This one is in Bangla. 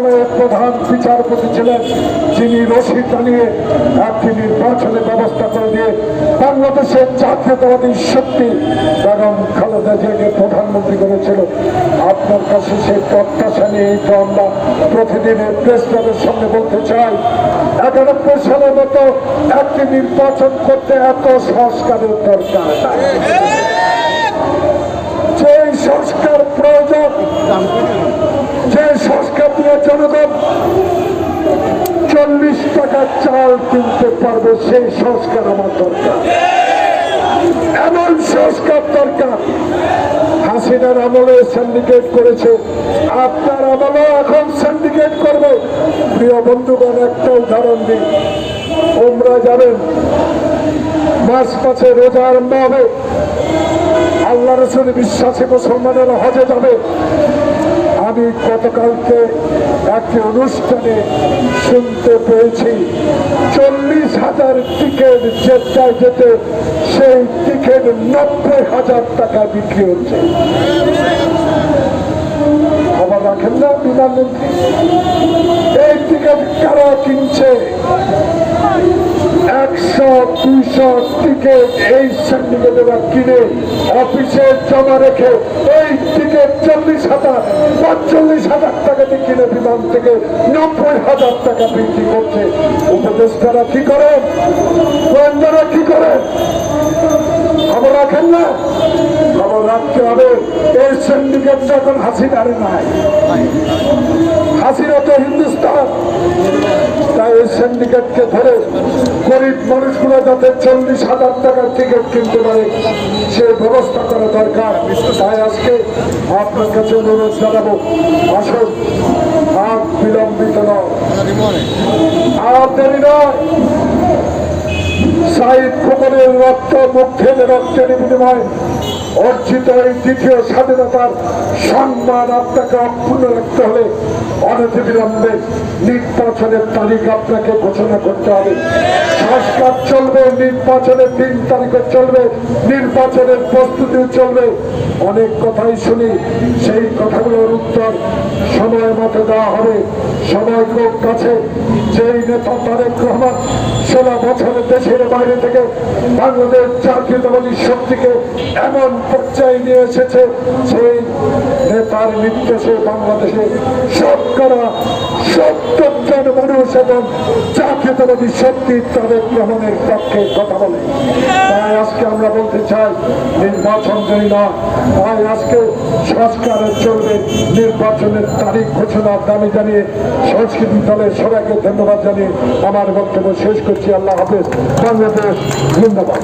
ন্যায়ালয়ের প্রধান বিচারপতি ছিলেন, যিনি রশি টানিয়ে একটি নির্বাচনের ব্যবস্থা করে দিয়ে বাংলাদেশের জাতীয়তাবাদী শক্তি বেগম খালেদা জিয়াকে প্রধানমন্ত্রী করেছিল। আপনার কাছে সেই প্রত্যাশা নিয়ে এই তো আমরা প্রতিদিনের প্রেস ক্লাবের সামনে বলতে চাই, 91 সালের মতো একটি নির্বাচন করতে এত সংস্কারের দরকার। যে সংস্কার প্রয়োজন, যে সংস্কার দিয়ে জনগণ 40 টাকার চাল কিনতে পারবে, সেই সংস্কার আমার দরকার। এমন সংস্কার দরকার। হাসিনার আমলে সিন্ডিকেট করেছে, আপনার আমলে এখন সিন্ডিকেট করবে। প্রিয় বন্ধুগণ, একটা উদাহরণ দিই। তোমরা জানেন মার্চ মাসে রোজা আরম্ভ হবে, আল্লাহ রসুল বিশ্বাসী মুসলমানেরা হজে যাবে। আমি গতকালকে একটি অনুষ্ঠানে শুনতে পেয়েছি 40,000 টিকিট জেদ্দায় যেতে, সেই টিকিট 90,000 টাকা বিক্রি হচ্ছে। খবর রাখেন না বিমানমন্ত্রী? এই টিকিট কারা কিনছে? 100-200 টিকিট এই সিন্ডিকেটেরা কিনে অফিসে জমা রেখে এই টিকিট 40,000-45,000 টাকা দিয়ে কিনে বিমান থেকে 90,000 টাকা বিক্রি করছে। উপদেষ্টারা কি করেন? গোয়েন্দারা কি করেন? খবর রাখেন না? খবর রাখতে হবে। এই সিন্ডিকেটটা এখন হাসিনার নাই, হাসিনা তো হিন্দুস্তান। তাই এই সিন্ডিকেটকে ধরে গরিব মানুষগুলো যাতে 40,000 টাকার টিকিট কিনতে পারে, সে ব্যবস্থা করা দরকার। তাই আজকে আপনার কাছে অনুরোধ জানাবো, আসুন আর বিলম্বিত নয়, আর দেরি নয়। শহীদ খোকনের রক্ত, মুক্তির রক্তের বিনিময় অর্জিত এই দ্বিতীয় স্বাধীনতার সম্মান আপনাকে অক্ষুণ্ণ রাখতে হলে অনতিবিলম্বে নির্বাচনের তারিখ আপনাকে ঘোষণা করতে হবে। সংস্কার চলবে, নির্বাচনের 3 তারিখে চলবে, নির্বাচনের প্রস্তুতি চলবে। অনেক কথাই শুনি, সেই কথাগুলোর উত্তর সময় মতো দেওয়া হবে। সময় খুব কাছে। যেই নেতা তারেক রহমান 16 বছরে দেশের বাইরে থেকে বাংলাদেশ জাতীয়তাবাদী শক্তিকে এমন পর্যায়ে নিয়ে এসেছে, সেই নেতার নির্দেশে বাংলাদেশে শতকরা 70 জন মানুষ এবং জাতীয়তাবাদী শক্তি তারেক রহমানের পক্ষে কথা বলে। তাই আজকে আমরা বলতে চাই, নির্বাচন যদি না, তাই আজকে সংস্কারের চলবে, নির্বাচনের তারিখ ঘোষণার দাবি জানিয়ে সংস্কৃতি দলের সবাইকে ধন্যবাদ জানিয়ে আমার বক্তব্য শেষ করছি। আল্লাহ হাফেজ। বাংলাদেশ জিন্দাবাদ।